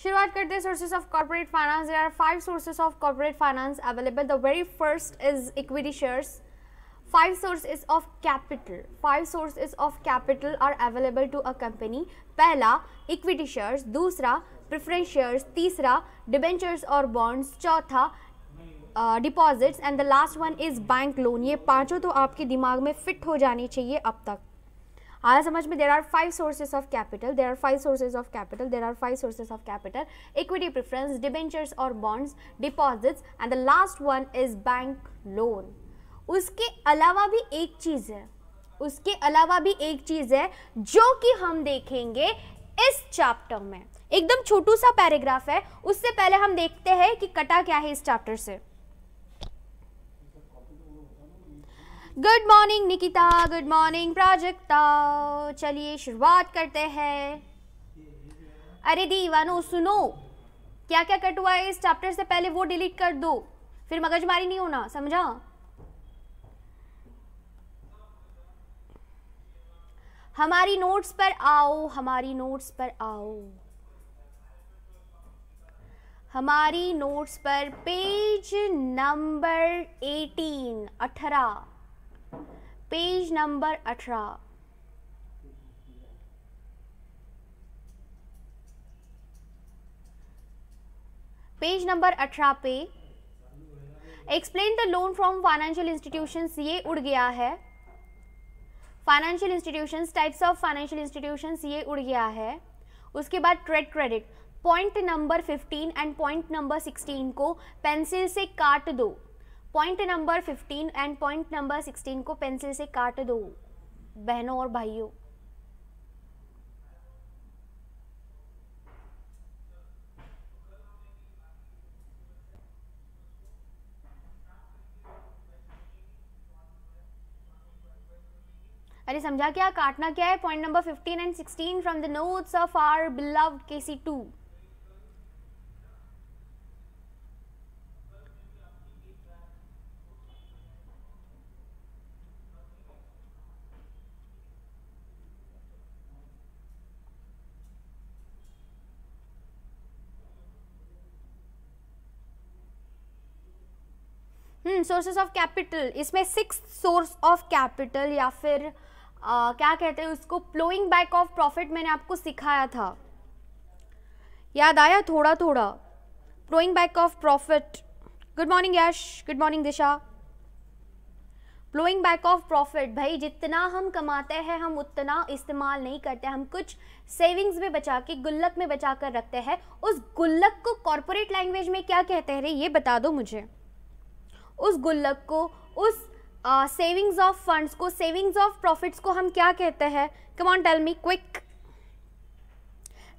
शुरुआत करते हैं sources of corporate finance. There are 5 sources of corporate finance available. The very first is equity shares. 5 sources of capital. 5 sources of capital are available to a company. पहला equity shares, दूसरा preference shares, तीसरा debentures और bonds, चौथा deposits and the last one is bank loan. ये पांचों तो आपके दिमाग में फिट हो जानी चाहिए अब तक. आया समझ में? There are 5 sources of capital. There are 5 sources of capital. There are 5 sources of capital. Equity preference, debentures or bonds, deposits and the last one is bank loan. उसके अलावा भी एक चीज है, उसके अलावा भी एक चीज है जो कि हम देखेंगे इस चैप्टर में. एकदम छोटू सा पैराग्राफ है. उससे पहले हम देखते हैं कि कटा क्या है इस चैप्टर से. Good morning Nikita, good morning Prajakta. चलिए शुरुआत करते हैं. अरे दीवानो सुनो, क्या क्या कट हुआ है इस चैप्टर से पहले वो डिलीट कर दो, फिर मगजमारी नहीं होना, समझा? हमारी नोट्स पर आओ, हमारी नोट्स पर आओ, हमारी नोट्स पर page number 18 page number 18. Page number 18 पे explain the loan from financial institutions. ये उड़ गया है. Financial institutions, types of financial institutions, ये उड़ गया है. उसके बाद trade credit. Point number 15 and point number 16 को पेंसिल से काट दो. Point number 15 and point number 16 को पेंसिल से काट दो बहनों और भाइयों. अरे समझा क्या? काटना क्या है? Point number 15 and 16 from the notes of our beloved KC2. Sources of capital. इसमें 6 सोर्स ऑफ कैपिटल या फिर क्या कहते हैं उसको, फ्लोइंग बैक ऑफ प्रॉफिट मैंने आपको सिखाया था, याद आया थोड़ा थोड़ा? Flowing back of profit. Good morning Yash, good morning Disha. Flowing back of profit, भाई जितना हम कमाते हैं हम उतना इस्तेमाल नहीं करते. हम कुछ सेविंग्स में बचा के, गुल्लक में बचा कर रखते हैं. उस गुल्लक को कॉर्पोरेट लैंग्वेज में क्या कहते हैं रे, ये बता दो मुझे. उस गुल्लक को, उस सेविंग्स ऑफ फंड्स को, सेविंग्स ऑफ प्रॉफिट्स को हम क्या कहते हैं? Come on tell me quick.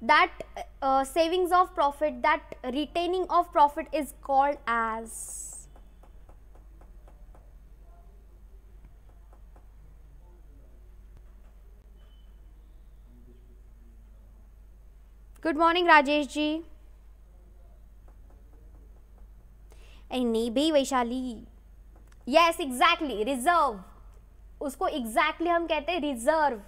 That savings of profit, that retaining of profit is called as. Good morning Rajesh ji. नहीं भाई वैशाली. Yes exactly, reserve. उसको एग्जैक्टली हम कहते हैं रिजर्व.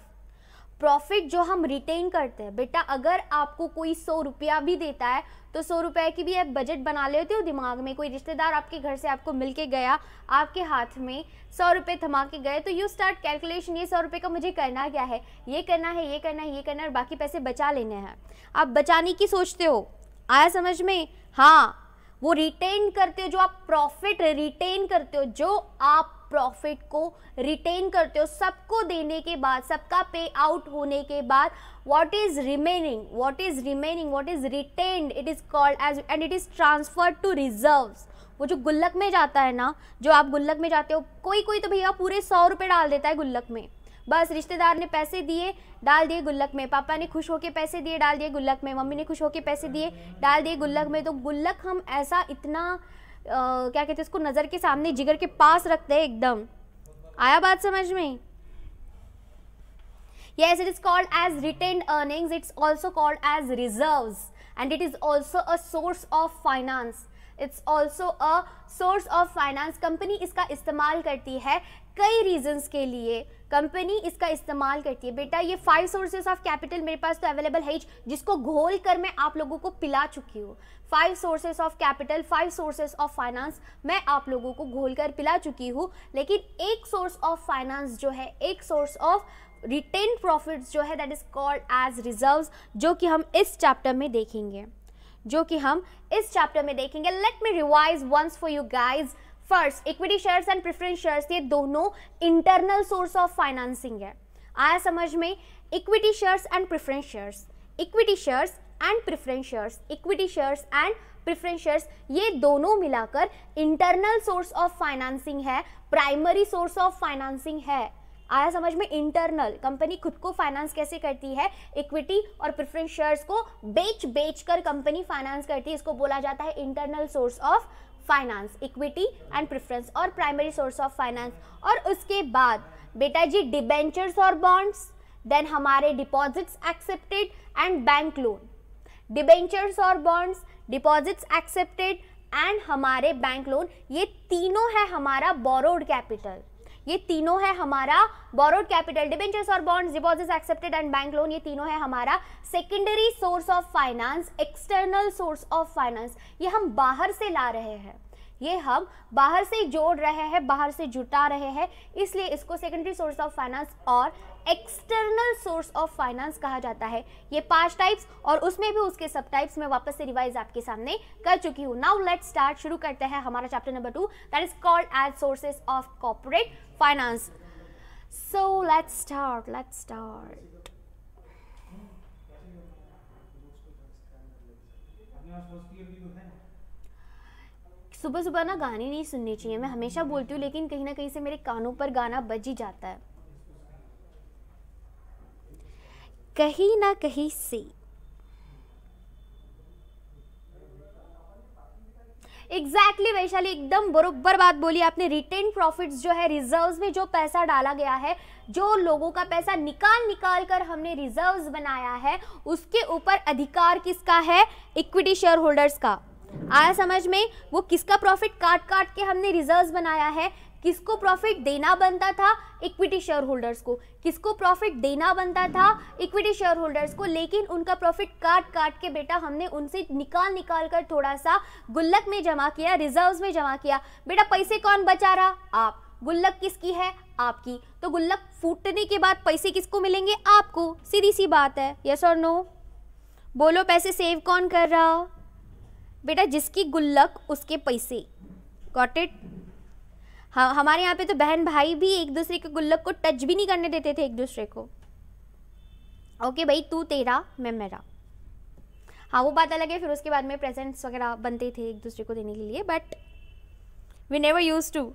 प्रॉफिट जो हम रिटेन करते हैं. बेटा अगर आपको कोई 100 रुपया भी देता है तो 100 रुपये की भी आप बजट बना लेते हो दिमाग में. कोई रिश्तेदार आपके घर से आपको मिल के गया, आपके हाथ में 100 रुपये थमा के गए, तो यू स्टार्ट कैलकुलेशन, ये 100 रुपये का मुझे करना क्या है, ये करना है, ये करना है, ये करना है, और बाकी पैसे बचा लेने हैं. आप बचाने की सोचते हो. आया समझ में? हाँ, वो रिटेन करते हो, जो आप प्रॉफिट रिटेन करते हो, जो आप प्रॉफिट को रिटेन करते हो, सबको देने के बाद, सबका पे आउट होने के बाद, what is remaining, what is remaining, what is retained, it is called as and it is transferred to reserves. वो जो गुल्लक में जाता है ना, जो आप गुल्लक में जाते हो, कोई कोई तो भैया पूरे 100 रुपये डाल देता है गुल्लक में. बस रिश्तेदार ने पैसे दिए, डाल दिए गुल्लक में, पापा ने खुश होके पैसे दिए, डाल दिए गुल्लक में, मम्मी ने खुश होके पैसे दिए, डाल दिए गुल्लक में. तो गुल्लक हम ऐसा इतना क्या कहते हैं उसको, नज़र के सामने, जिगर के पास रखते हैं एकदम. आया बात समझ में? Yes, it is called as retained earnings. It's also called as reserves, and it is also a source of finance. It's also a source of finance. Company इसका इस्तेमाल करती है कई रीजंस के लिए, कंपनी इसका इस्तेमाल करती है। बेटा ये 5 सोर्सेस ऑफ कैपिटल मेरे पास तो अवेलेबल है, जिसको घोल कर मैं आप लोगों को पिला चुकी हूँ। 5 sources of capital, 5 sources of finance मैं आप लोगों को घोल कर पिला चुकी हूँ। लेकिन एक सोर्स ऑफ फाइनेंस जो है, एक सोर्स ऑफ रिटेन प्रॉफिट्स जो है, that is called as reserves, जो कि हम इस चैप्टर में देखेंगे, let me revise once for you guys. First, equity shares and preference shares, ये दोनों इंटरनल सोर्स ऑफ फाइनेंसिंग है। आया समझ में? Equity shares and preference shares, equity shares and preference shares, equity shares and preference shares, ये दोनों मिलाकर internal source of financing है, प्राइमरी सोर्स ऑफ फाइनेंसिंग है। आया समझ में? इंटरनल, कंपनी खुद को फाइनेंस कैसे करती है, इक्विटी और प्रेफरेंस शेयर्स को बेच कर कंपनी फाइनेंस करती है, इसको बोला जाता है internal source of finance, equity and preference और प्राइमरी सोर्स ऑफ फाइनेंस। और उसके बाद बेटा जी डिबेंचर्स और बॉन्ड्स, देन हमारे deposits accepted and bank loan. Debentures और बॉन्ड्स, डिपॉजिट्स एक्सेप्टेड एंड हमारे बैंक लोन, ये तीनों है हमारा बोरोड कैपिटल, ये तीनों है हमारा बोरोड कैपिटल। डिबेंचर्स और bonds, deposits accepted and bank loan, ये तीनों है हमारा secondary source of finance, external source of finance. ये हम बाहर से ला रहे हैं, ये हम बाहर से जोड़ रहे हैं, बाहर से जुटा रहे हैं, इसलिए इसको सेकेंडरी सोर्स ऑफ फाइनेंस और एक्सटर्नल सोर्स ऑफ फाइनेंस कहा जाता है। ये 5 टाइप्स और उसमें भी उसके सब टाइप्स में वापस से रिवाइज आपके सामने कर चुकी हूँ। नाउ लेट्स स्टार्ट, शुरू करते हैं हमारा chapter number 2, that is called as sources of corporate finance. So let's start. सुबह सुबह ना गाने नहीं सुनने चाहिए, मैं हमेशा बोलती हूँ, लेकिन कहीं ना कहीं से मेरे कानों पर गाना बज ही जाता है, कहीं ना कहीं से। एग्जैक्टली वैशाली, एकदम बरोबर बात बोली आपने। रिटेन प्रॉफिट्स जो है, रिजर्व्स में जो पैसा डाला गया है, जो लोगों का पैसा निकाल कर हमने रिजर्व्स बनाया है, उसके ऊपर अधिकार किसका है? इक्विटी शेयर होल्डर्स का। आया समझ में? वो किसका प्रॉफिट काट के हमने रिजर्व्स बनाया है, किसको प्रॉफिट देना बनता था? इक्विटी शेयर होल्डर्स को। किसको प्रॉफिट देना बनता था? इक्विटी शेयर होल्डर्स को। लेकिन उनका प्रॉफिट काट के बेटा हमने उनसे निकाल कर थोड़ा सा गुल्लक में जमा किया, रिजर्व्स में जमा किया। बेटा पैसे कौन बचा रहा? आप। गुल्लक किसकी है? आपकी। तो गुल्लक फूटने के बाद पैसे किसको मिलेंगे? आपको। सीधी सी बात है, यस और नो? बोलो, पैसे सेव कौन कर रहा? बेटा जिसकी गुल्लक उसके पैसे। Got it? हाँ, हमारे यहाँ पे तो बहन भाई भी एक दूसरे के गुल्लक को टच भी नहीं करने देते थे एक दूसरे को। ओके भाई, तू तेरा मैं मेरा। हाँ, वो बात अलग है, फिर उसके बाद में प्रेजेंट्स वगैरह बनते थे एक दूसरे को देने के लिए, but we never used to.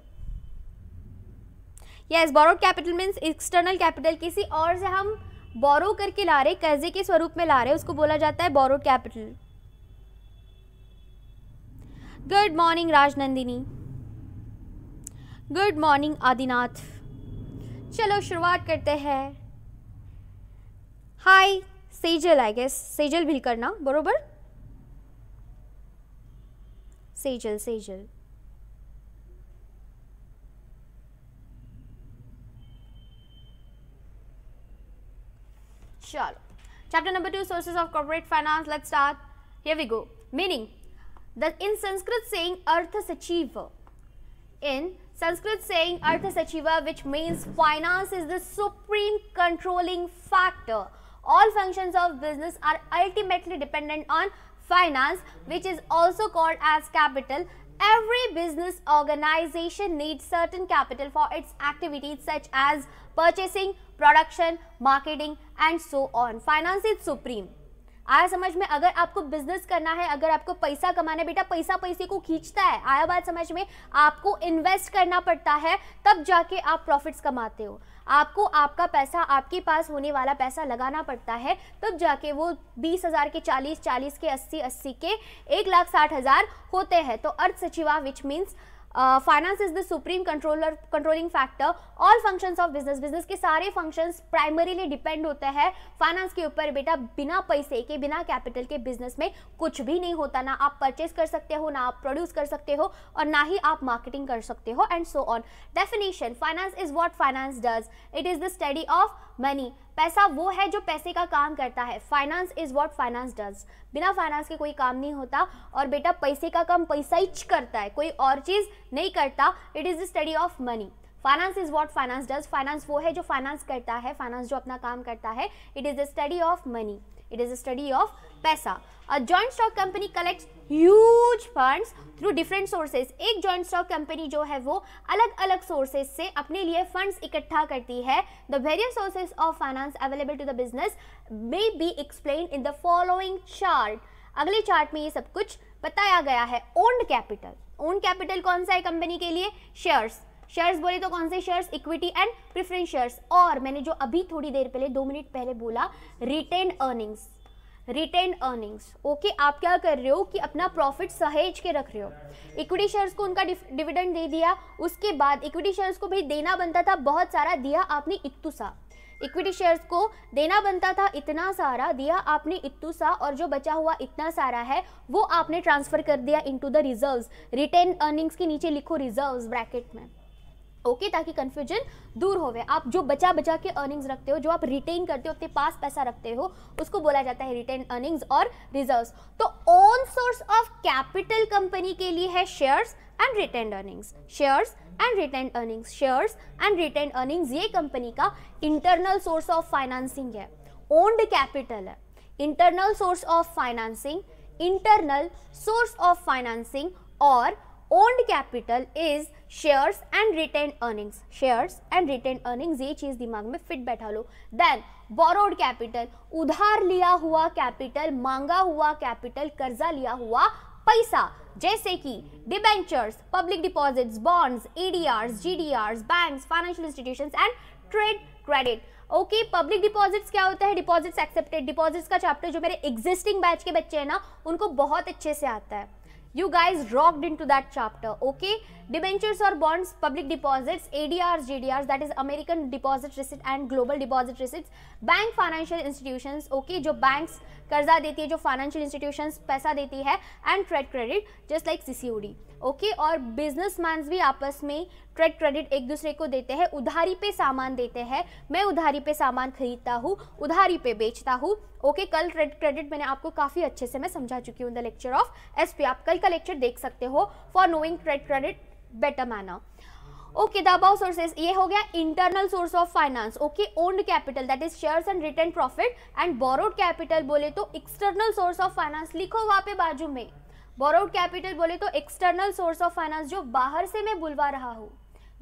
Yes, borrowed capital means external capital, किसी और से हम बोरो करके ला रहे, कर्जे के स्वरूप में ला रहे, उसको बोला जाता है borrowed capital. Good morning Rajnandini, good morning Adinath. चलो शुरुआत करते हैं। Hi Sejal, I guess Sejal भी करना बरोबर। सेजल चलो, chapter number 2, sources of corporate finance. Let's start, here we go. Meaning, in Sanskrit saying Artha Sachiva, in Sanskrit saying Artha Sachiva, which means finance is the supreme controlling factor. All functions of business are ultimately dependent on finance, which is also called as capital. Every business organization needs certain capital for its activities such as purchasing, production, marketing and so on. Finance is supreme. आया समझ में? अगर आपको business करना है, अगर आपको पैसा कमाना है, बेटा पैसा पैसे को खींचता है। आया बात समझ में? आपको इन्वेस्ट करना पड़ता है, तब जाके आप प्रॉफिट्स कमाते हो। आपको आपका पैसा, आपके पास होने वाला पैसा लगाना पड़ता है, तब जाके वो 20,000 के 40 के 80 के 1,60,000 होते हैं। तो अर्थ सचिवा which means finance is the supreme controlling factor all functions of business. Business के सारे फंक्शंस प्राइमरीली डिपेंड होते हैं फाइनेंस के ऊपर बेटा। बिना पैसे के, बिना कैपिटल के बिजनेस में कुछ भी नहीं होता। ना आप परचेज कर सकते हो, ना आप प्रोड्यूस कर सकते हो, और ना ही आप मार्केटिंग कर सकते हो, and so on. Definition, finance is what finance does, it is the study of money. पैसा वो है जो पैसे का काम करता है। Finance is what finance does. बिना फाइनेंस के कोई काम नहीं होता, और बेटा पैसे का काम पैसा ही करता है, कोई और चीज नहीं करता। It is the study of money. Finance is what finance does. Finance वो है जो फाइनेंस करता है, फाइनेंस जो अपना काम करता है। It is the study of money, it is the study of पैसा। A joint stock company collects huge funds through different sources. एक जॉइंट स्टॉक कंपनी जो है वो अलग अलग सोर्सेज से अपने लिए फंड्स इकट्ठा करती है। The various sources of finance available to the business may be explain in the following chart. अगले चार्ट में ये सब कुछ बताया गया है। ओन्ड कैपिटल, ओन्ड कैपिटल कौन सा है कंपनी के लिए? शेयर्स। शेयर्स बोले तो कौन से shares? Equity and preference shares. और मैंने जो अभी थोड़ी देर पहले 2 मिनट पहले बोला, retained earnings. Retained earnings, okay. आप क्या कर रहे हो कि अपना प्रॉफिट सहेज के रख रहे हो। इक्विटी शेयर्स को उनका डिविडेंड दे दिया, उसके बाद इक्विटी शेयर्स को भाई देना बनता था बहुत सारा, दिया आपने इत्तू सा। इक्विटी शेयर्स को देना बनता था इतना सारा, दिया आपने इत्तू सा, और जो बचा हुआ इतना सारा है वो आपने ट्रांसफर कर दिया into the reserves. Retain earnings के नीचे लिखो रिजर्व्स ब्रैकेट में, ओके, ताकि कंफ्यूजन दूर होवे। आप जो बचा बचा के अर्निंग्स रखते हो, जो आप रिटेन करते हो, अपने पास पैसा रखते हो, उसको बोला जाता है रिटेन अर्निंग्स और रिजर्व्स। तो own source of capital company के लिए है shares and retain earnings. Shares and retain earnings, shares and retain earnings ये कंपनी का इंटरनल सोर्स ऑफ फाइनेंसिंग है। ओन्ड कैपिटल है internal source of financing, internal source of financing, और owned capital is shares and retain earnings. Shares and retain earnings, ये चीज दिमाग में fit बैठा लो। देन बोरोड कैपिटल, उधार लिया हुआ कैपिटल, मांगा हुआ कैपिटल, कर्जा लिया हुआ पैसा, जैसे कि debentures, public deposits, bonds, ADRs, GDRs, banks, financial institutions and trade credit. Okay, public deposits क्या होता है? Deposits accepted. डिपॉजिट्स का चैप्टर जो मेरे एग्जिस्टिंग बैच के बच्चे हैं ना, उनको बहुत अच्छे से आता है। You guys rocked into that chapter, okay? Debentures or bonds, public deposits, ADRs, GDRs, that is American Deposit Receipt and Global Deposit Receipts, bank financial institutions, okay, जो banks कर्जा देती है, जो financial institutions पैसा देती है, and trade credit, just like CCOD, okay? और businessmen भी आपस में ट्रेड क्रेडिट एक दूसरे को देते हैं, उधारी पे सामान देते हैं। मैं उधारी पे सामान खरीदता हूँ, उधारी पे बेचता हूँ, ओके। कल ट्रेड क्रेडिट मैंने आपको काफ़ी अच्छे से मैं समझा चुकी हूँ in the lecture of SP. आप कल का लेक्चर देख सकते हो for knowing trade credit better manner, okay. The above sources, ये हो गया internal source of finance, okay. Owned capital that is shares and retain profit, and borrowed capital बोले तो एक्सटर्नल सोर्स ऑफ फाइनेंस, लिखो वहाँ पे बाजू में। बोरोड कैपिटल बोले तो एक्सटर्नल सोर्स ऑफ फाइनेंस, जो बाहर से मैं बुलवा रहा हूँ,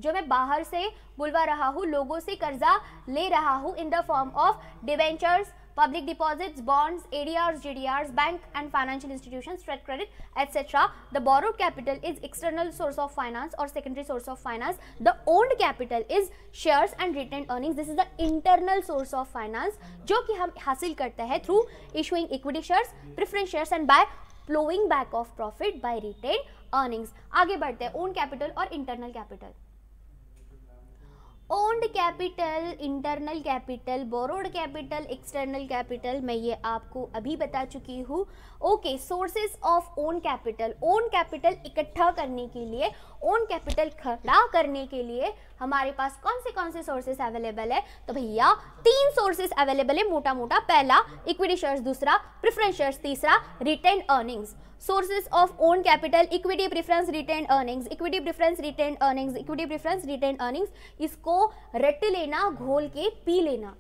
जो मैं बाहर से बुलवा रहा हूँ, लोगों से कर्जा ले रहा हूँ in the form of debentures, public deposits, bonds, ADRs, GDRs, bank and financial institutions, trade credit, etc. The borrowed capital is external source of finance or secondary source of finance. The owned capital is shares and retained earnings. This is the internal source of finance, जो कि हम हासिल करते हैं through issuing equity shares, preference shares and by plowing back of profit by retained earnings. आगे बढ़ते हैं owned capital और internal capital. Owned capital, internal capital, borrowed capital, external capital, मैं ये आपको अभी बता चुकी हूँ, okay. Sources of own capital, own capital इकट्ठा करने के लिए, ओन कैपिटल खड़ा करने के लिए हमारे पास कौन से सोर्सेज अवेलेबल है? तो भैया 3 सोर्सेज अवेलेबल है मोटा मोटा। पहला इक्विटी शेयर्स, दूसरा प्रेफरेंस शेयर्स, तीसरा retain earnings. Sources of own capital, equity preference retain earnings, equity preference retain earnings, equity preference retain earnings. इसको रट लेना, घोल के पी लेना।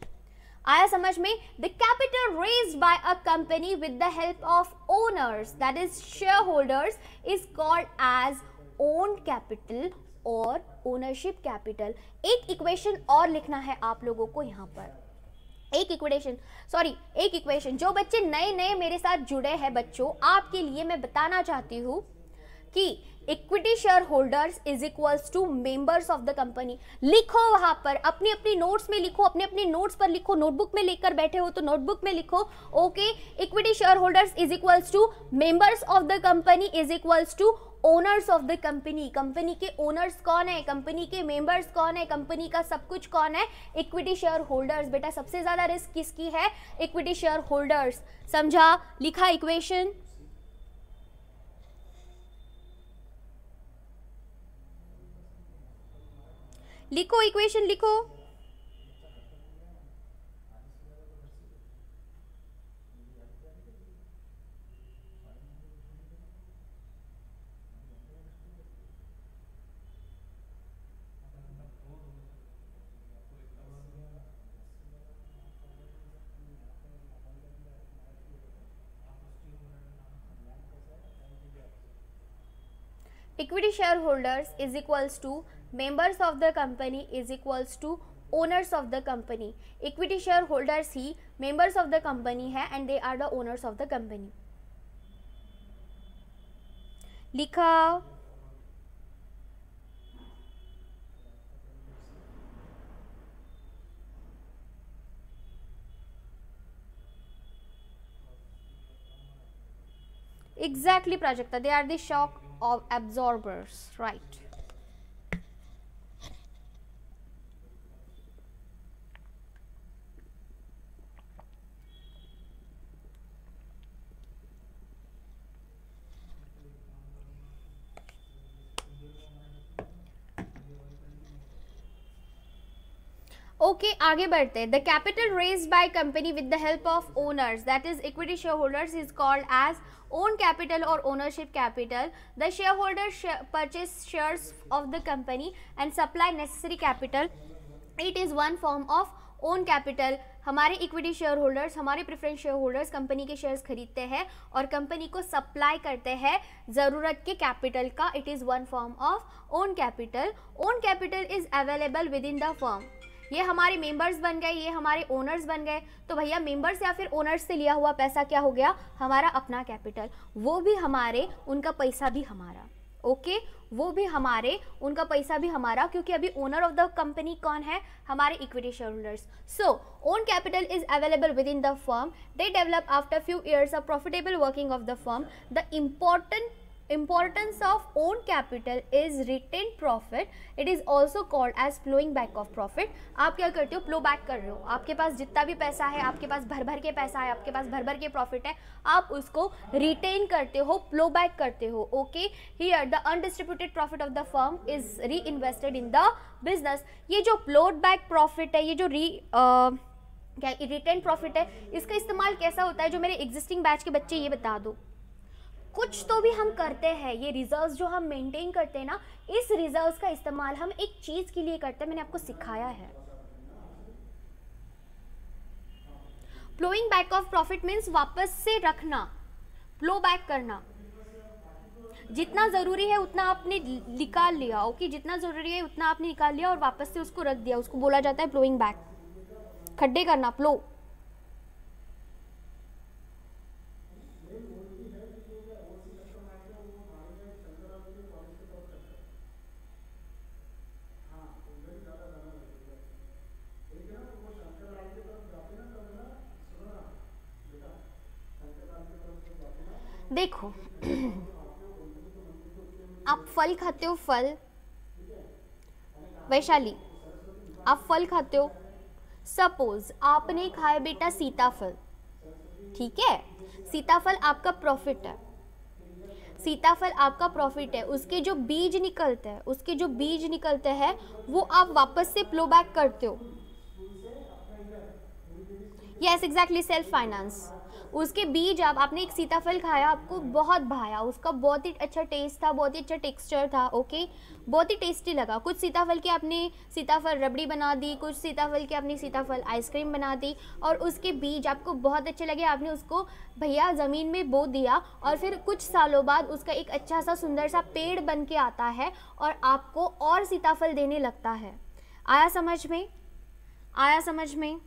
आया समझ में? The capital raised by a company with the help of owners, that is share holders, is called as owned capital और ओनरशिप कैपिटल। एक इक्वेशन और लिखना है आप लोगों को यहाँ पर, एक इक्वेशन। जो बच्चे नए नए मेरे साथ जुड़े हैं बच्चों, आपके लिए मैं बताना चाहती हूँ कि equity share holders is equals to members of the company. लिखो वहां पर, अपनी अपनी नोट्स में लिखो, अपने अपने नोट्स पर लिखो, नोटबुक में लेकर बैठे हो तो नोटबुक में लिखो, okay. Equity share holders is equals to members of the company is equals to owners of the company. Company के ओनर्स कौन है, कंपनी के मेंबर्स कौन है, कंपनी का सब कुछ कौन है, इक्विटी शेयर होल्डर्स। बेटा सबसे ज्यादा रिस्क किसकी है, इक्विटी शेयर होल्डर्स। समझा, लिखा इक्वेशन, लिखो इक्वेशन लिखो। Equity shareholders is equals to members of the company is equals to owners of the company. Equity shareholders he members of the company है and they are the owners of the company. लिखा, exactly Prajakta, they are the shock of absorbers, right? Okay आगे बढ़ते हैं। The capital raised by company with the help of owners that is equity share holders is called as own capital or ownership capital. The shareholders purchase shares of the company and supply necessary capital. It is one form of own capital. हमारे equity share holders, हमारे preference share holders company के shares खरीदते हैं और company को supply करते हैं ज़रूरत के कैपिटल का. It is one form of own capital. Own capital is available with in the firm. ये हमारे मेंबर्स बन गए, ये हमारे ओनर्स बन गए. तो भैया मेंबर्स या फिर ओनर्स से लिया हुआ पैसा क्या हो गया, हमारा अपना कैपिटल. वो भी हमारे, उनका पैसा भी हमारा. ओके वो भी हमारे, उनका पैसा भी हमारा, क्योंकि अभी ओनर ऑफ द कंपनी कौन है, हमारे equity share holders. So own capital is available with in the firm. They develop after few years of profitable working of the firm. The importance of own capital is retained profit. It is also called as flowing back of profit. आप क्या करते हो, flow back कर रहे हो. आपके पास जितना भी पैसा है, आपके पास भर भर के पैसा है, आपके पास भर भर के प्रॉफिट है, आप उसको रिटेन करते हो, फ्लो बैक करते हो. Okay here the undistributed profit of the firm is री इन्वेस्टेड इन द बिजनेस. ये जो फ्लोट बैक प्रॉफिट है, ये जो क्या रिटेन प्रॉफिट है, इसका इस्तेमाल कैसा होता है, जो मेरे एग्जिस्टिंग बैच के बच्चे ये बता दो. कुछ तो भी हम करते हैं, ये रिजर्व्स जो हम मेंटेन करते हैं ना, इस रिजर्व्स का इस्तेमाल हम एक चीज के लिए करते हैं. मैंने आपको सिखाया है. Flowing back of profit means वापस से रखना, फ्लो बैक करना. जितना जरूरी है उतना आपने निकाल लिया. ओके जितना जरूरी है उतना आपने निकाल लिया और वापस से उसको रख दिया, उसको बोला जाता है फ्लोइंग बैक. खड्डे करना, फ्लो. देखो आप फल खाते हो, फल, वैशाली आप फल खाते हो. सपोज आपने खाया बेटा सीताफल, ठीक है, सीताफल आपका प्रॉफिट है, सीताफल आपका प्रॉफिट है. उसके जो बीज निकलते हैं, उसके जो बीज निकलते हैं वो आप वापस से फ्लो बैक करते हो. Yes exactly, self finance. उसके बीज आपने एक सीताफल खाया, आपको बहुत भाया, उसका बहुत ही अच्छा टेस्ट था, बहुत ही अच्छा टेक्सचर था. ओके बहुत ही टेस्टी लगा. कुछ सीताफल की आपने सीताफल रबड़ी बना दी, कुछ सीताफल की आपने सीताफल आइसक्रीम बना दी, और उसके बीज आपको बहुत अच्छे लगे, आपने उसको भैया ज़मीन में बो दिया, और फिर कुछ सालों बाद उसका एक अच्छा सा सुंदर सा पेड़ बन के आता है और आपको और सीताफल देने लगता है. आया समझ में, आया समझ में.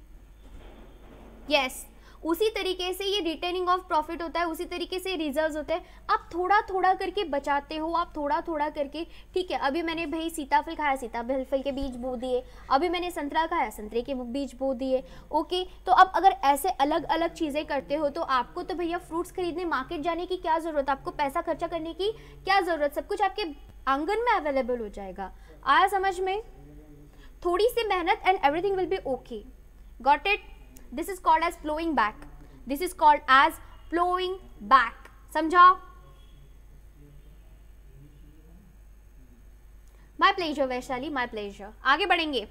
यस उसी तरीके से ये रिटेनिंग ऑफ प्रॉफिट होता है, उसी तरीके से रिजर्व्स होते हैं। आप थोड़ा थोड़ा करके बचाते हो, आप थोड़ा थोड़ा करके, ठीक है अभी मैंने भाई सीताफल खाया, सीताफल के बीज बो दिए, अभी मैंने संतरा खाया, संतरे के बीज बो दिए। ओके, तो अब अगर ऐसे अलग अलग चीज़ें करते हो तो आपको तो भैया फ्रूट्स खरीदने मार्केट जाने की क्या ज़रूरत, आपको पैसा खर्चा करने की क्या ज़रूरत, सब कुछ आपके आंगन में अवेलेबल हो जाएगा। आया समझ में? थोड़ी सी मेहनत and everything will be okay. Got it? This is called as flowing back, this is called as flowing back. समझा? My pleasure Vaishali, my pleasure. आगे बढ़ेंगे।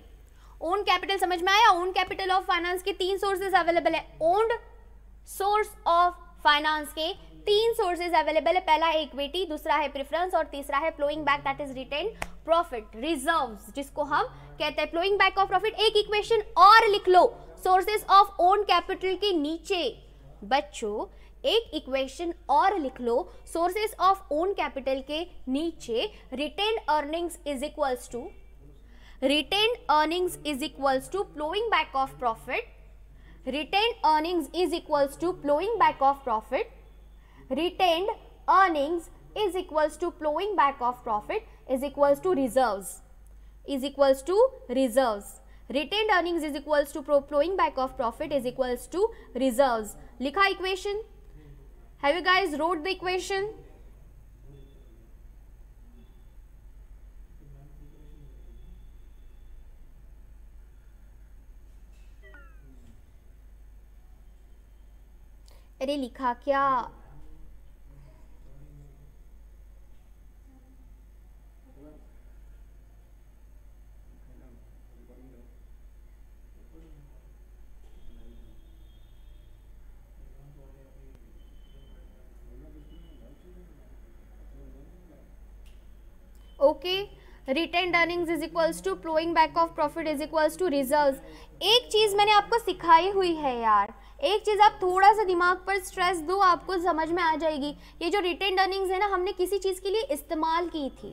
ओन कैपिटल समझ में आया? ओन कैपिटल ऑफ फाइनेंस के 3 सोर्सेज अवेलेबल है। Owned source of finance के 3 sources available है। पहला है इक्विटी, दूसरा है प्रेफरेंस और तीसरा है flowing back, that is retain profit, reserves, जिसको हम कहते हैं फ्लोइंग बैक ऑफ प्रॉफिट। एक इक्वेशन और लिख लो सोर्सेज ऑफ ओन कैपिटल के नीचे। बच्चों एक इक्वेशन और लिख लो सोर्सेज ऑफ ओन कैपिटल के नीचे। Retain earnings is equals to, retained earnings is equals to flowing back of profit, retained earnings is equals to flowing back of profit, retained earnings is equals to flowing back of profit is equals to reserves, is equals to reserves, retained earnings is equals to flowing back of profit is equals to reserves। लिखा equation? Have you guys wrote the equation? अरे लिखा क्या? Okay, retained earnings is equals to flowing back of profit is equals to reserves. एक चीज मैंने आपको सिखाई हुई है यार, एक चीज आप थोड़ा सा दिमाग पर स्ट्रेस दो, आपको समझ में आ जाएगी। ये जो रिटेन्ड अर्निंग्स है ना, हमने किसी चीज के लिए इस्तेमाल की थी।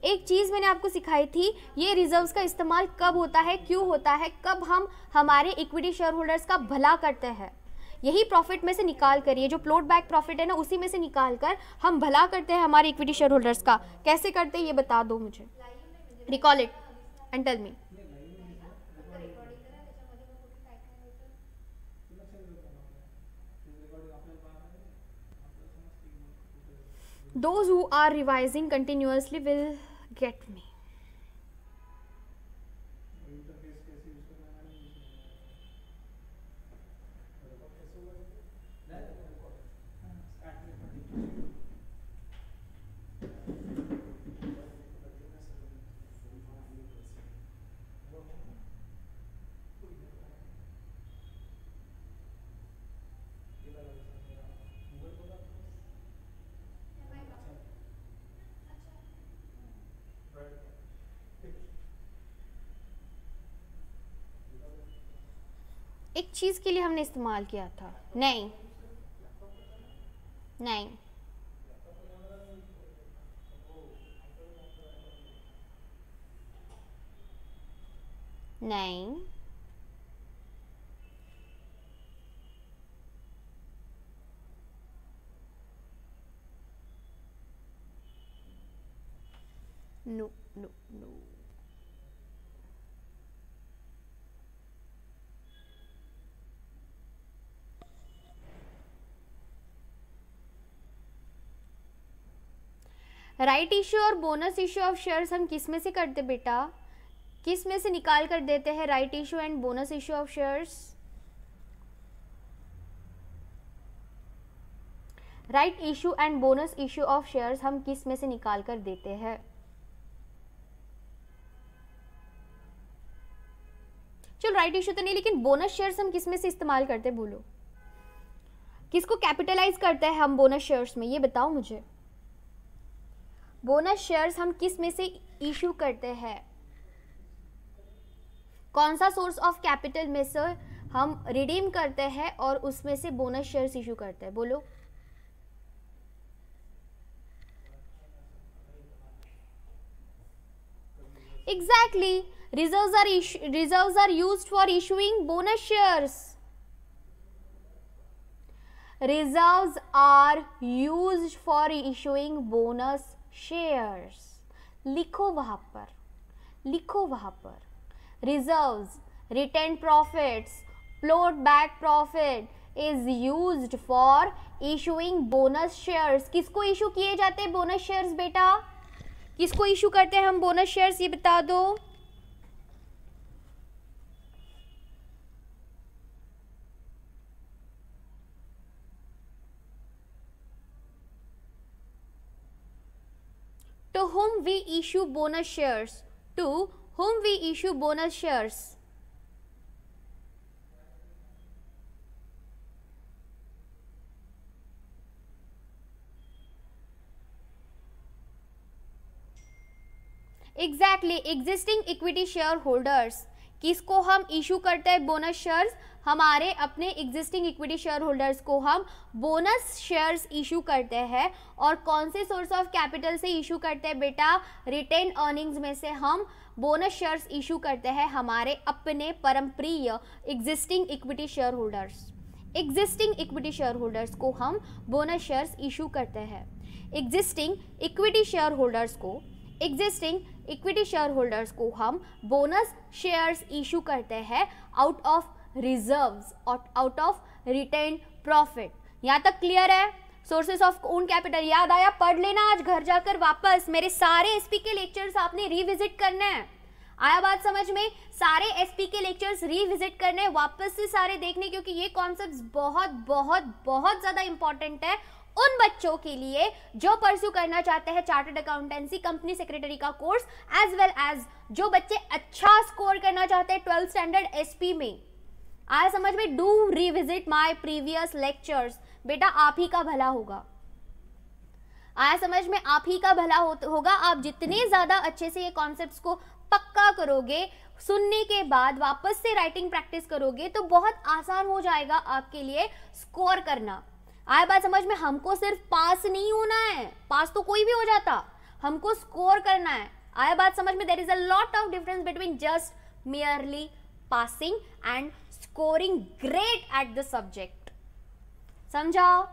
एक चीज मैंने आपको सिखाई थी, ये रिजर्व्स का इस्तेमाल कब होता है, क्यों होता है, कब हम हमारे इक्विटी शेयर होल्डर्स का भला करते हैं। यही प्रॉफिट में से निकाल कर, ये जो फ्लोट बैक प्रॉफिट है ना, उसी में से निकाल कर हम भला करते हैं हमारे इक्विटी शेयर होल्डर्स का। कैसे करते हैं ये बता दो मुझे, recall it and tell me. Those who are revising continuously will get me. एक चीज के लिए हमने इस्तेमाल किया था, नहीं नहीं नहीं, no no no. Right issue और बोनस इश्यू ऑफ शेयर्स हम किस में से करते बेटा, किस में से निकाल कर देते हैं right issue and bonus issue of shares? Right issue and bonus issue of shares हम किस में से निकाल कर देते हैं? चलो राइट इश्यू तो नहीं, लेकिन बोनस शेयर्स हम किस में से इस्तेमाल करते हैं, बोलो किसको कैपिटलाइज करते हैं हम बोनस शेयर्स में, ये बताओ मुझे। बोनस शेयर्स हम किस में से इशू करते हैं, कौन सा सोर्स ऑफ कैपिटल में से हम रिडीम करते हैं और उसमें से बोनस शेयर्स इशू करते हैं, बोलो। Exactly, reserves are used for issuing bonus shares. Reserves are used for issuing bonus shares. लिखो वहां पर, लिखो वहां पर, reserves, retain profits, float back profit is used for issuing bonus shares. किसको इशू किए जाते हैं बोनस शेयर्स बेटा? किसको इशू करते हैं हम बोनस शेयर्स, ये बता दो। To whom we issue bonus shares? To whom we issue bonus shares? Exactly, existing equity share holders. किसको हम इशू करते हैं बोनस शेयर्स? हमारे अपने एग्जिस्टिंग इक्विटी शेयर होल्डर्स को हम बोनस शेयर्स इशू करते हैं। और कौन से सोर्स ऑफ कैपिटल से इशू करते हैं बेटा? रिटेन अर्निंग्स में से हम बोनस शेयर्स इशू करते हैं हमारे अपने परमप्रिय existing equity share holders. Existing equity share holders को हम बोनस शेयर्स इशू करते हैं। एग्जिस्टिंग इक्विटी शेयर होल्डर्स को हम बोनस शेयर्स इशू करते हैं आउट ऑफ रिजर्व्स और आउट ऑफ रिटेन प्रॉफिट। यहां तक क्लियर है? सोर्सेस ऑफ ओन कैपिटल याद आया? पढ़ लेना आज घर जाकर वापस। मेरे सारे एसपी के लेक्चर्स आपने रिविजिट करने हैं। आया बात समझ में? सारे एसपी के लेक्चर्स रिविजिट करने हैं, वापस से सारे देखने, क्योंकि ये कॉन्सेप्ट्स बहुत बहुत बहुत ज्यादा इंपॉर्टेंट है उन बच्चों के लिए जो परस्यू करना चाहते हैं चार्टर्ड अकाउंटेंसी कंपनी सेक्रेटरी का कोर्स, एज वेल एज जो बच्चे अच्छा स्कोर करना चाहते हैं 12th स्टैंडर्ड एसपी में। आया समझ में? Do revisit my previous lectures. बेटा आप ही का भला होगा। आया समझ में? आप ही का भला होगा। आप जितने ज्यादा अच्छे से ये कॉन्सेप्ट्स को पक्का करोगे, सुनने के बाद वापस से राइटिंग प्रैक्टिस करोगे, तो बहुत आसान हो जाएगा आपके लिए स्कोर करना। आया बात समझ में? हमको सिर्फ पास नहीं होना है, पास तो कोई भी हो जाता, हमको स्कोर करना है। आया बात समझ में? There is a lot of difference between just merely passing and scoring great at the subject. समझा?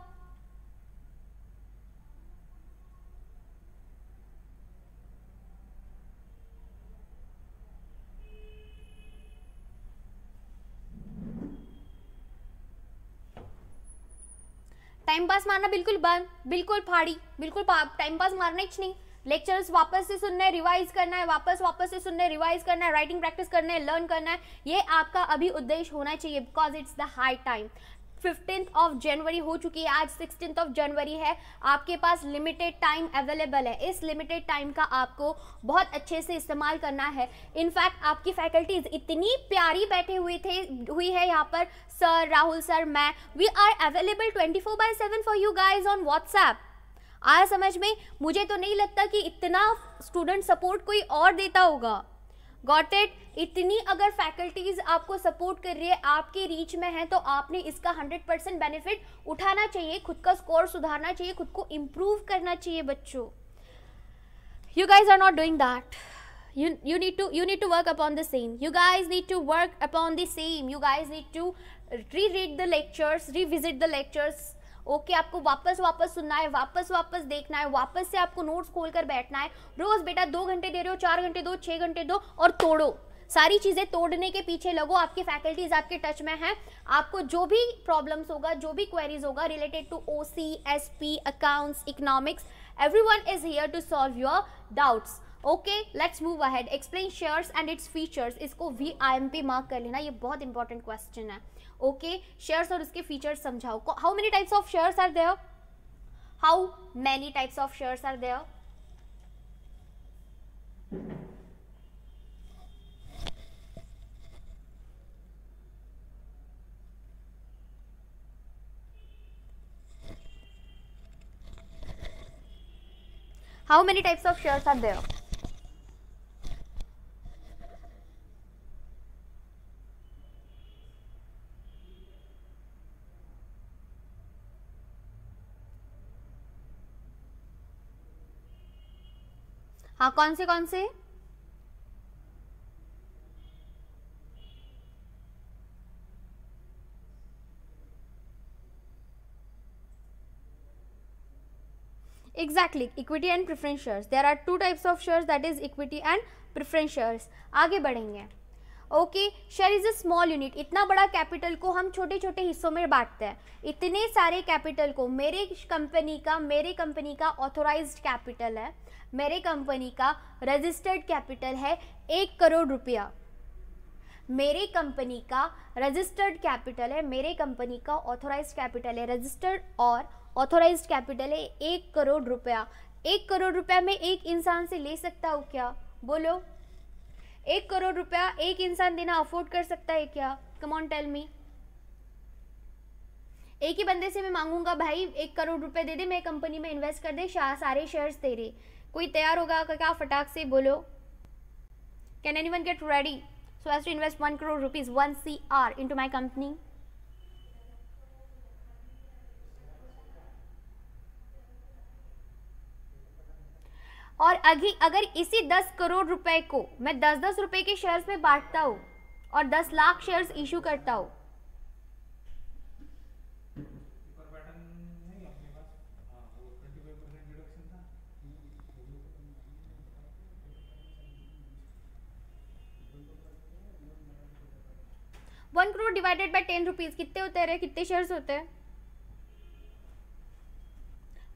टाइम पास मारना बिल्कुल बंद, बिल्कुल फाड़ी, बिल्कुल टाइम पास मारना ही नहीं। लेक्चर्स वापस से सुनना है, रिवाइज करना है, वापस से सुनना है, रिवाइज करना है, राइटिंग प्रैक्टिस करना है, लर्न करना है। ये आपका अभी उद्देश्य होना चाहिए, because it's the high time. 15th of January हो चुकी है, आज 16th ऑफ जनवरी है। आपके पास लिमिटेड टाइम अवेलेबल है। इस लिमिटेड टाइम का आपको बहुत अच्छे से इस्तेमाल करना है। इनफैक्ट आपकी फैकल्टीज इतनी प्यारी बैठे हुई है यहाँ पर, सर, राहुल सर, मैं, we are available 24/7 for you guys on WhatsApp. आया समझ में? मुझे तो नहीं लगता कि इतना स्टूडेंट सपोर्ट कोई और देता होगा। Got it? इतनी अगर फैकल्टीज आपको सपोर्ट कर रही है, आपके रीच में है, तो आपने इसका 100% बेनिफिट उठाना चाहिए। खुद का स्कोर सुधारना चाहिए, खुद को इम्प्रूव करना चाहिए बच्चों। You guys are not doing that. You need to work upon the same. You guys need to work upon the same. You guys need to reread the lectures, revisit the lectures. Okay आपको वापस सुनना है, वापस देखना है, वापस से आपको नोट्स खोल कर बैठना है। रोज बेटा 2 घंटे दे रहे हो, 4 घंटे दो, 6 घंटे दो, और तोड़ो। सारी चीजें तोड़ने के पीछे लगो। आपकी फैकल्टीज आपके टच में हैं। आपको जो भी प्रॉब्लम्स होगा, जो भी क्वेरीज होगा related to OC, SP, accounts, economics, everyone is here to solve your doubts. Okay, let's move ahead. Explain shares and its features. इसको VIMP मार्क कर लेना, ये बहुत इंपॉर्टेंट क्वेश्चन है। ओके, शेयर्स और उसके फीचर्स समझाओ। How many types of shares are there? How many types of shares are there? How many types of shares are there? हाँ, कौन से? Exactly, equity and preference shares, there are two types of shares, that is equity and preference shares. आगे बढ़ेंगे। Okay, share is a small unit, इतना बड़ा capital को हम छोटे छोटे हिस्सों में बांटते हैं। इतने सारे कैपिटल को मेरे कंपनी का ऑथोराइज्ड कैपिटल है, मेरे कंपनी का रजिस्टर्ड कैपिटल है 1 करोड़ रुपया। मेरे कंपनी का रजिस्टर्ड कैपिटल है, मेरे कंपनी का ऑथोराइज्ड कैपिटल है, रजिस्टर्ड और ऑथोराइज्ड कैपिटल है 1 करोड़ रुपया। 1 करोड़ रुपया मैं एक इंसान से ले सकता हूँ क्या? बोलो, 1 करोड़ रुपया एक इंसान देना अफोर्ड कर सकता है क्या? Come on tell me. एक ही बंदे से मैं मांगूंगा भाई 1 करोड़ रुपए दे दे, मैं कंपनी में इन्वेस्ट कर दे, सारे शेयर्स तेरे, कोई तैयार होगा क्या? फटाक से बोलो। Can anyone get ready so as to invest 1 crore rupees, 1 CR into my company? और अगर इसी 10 करोड़ रुपए को मैं 10-10 रुपए के शेयर्स में बांटता हूं और 10 लाख शेयर्स इशू करता हूं, one crore divided by 10 rupees कितने होते हैं? कितने शेयर्स होते हैं?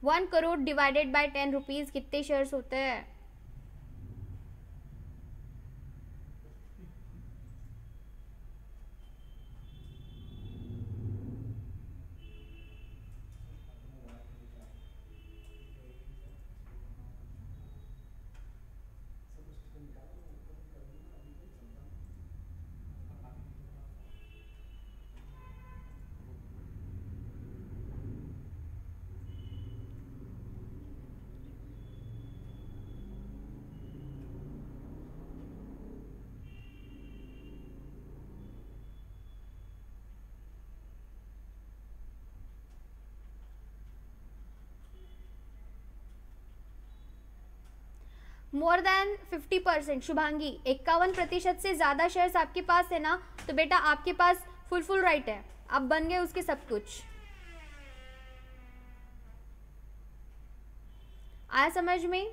1 करोड़ डिवाइडेड बाय 10 रुपीज कितने शेयर्स होते हैं? More than 50%। शुभांगी, 51% से ज्यादा शेयर्स आपके पास है ना, तो बेटा आपके पास फुल राइट है, आप बन गए उसके सब कुछ। आया समझ में?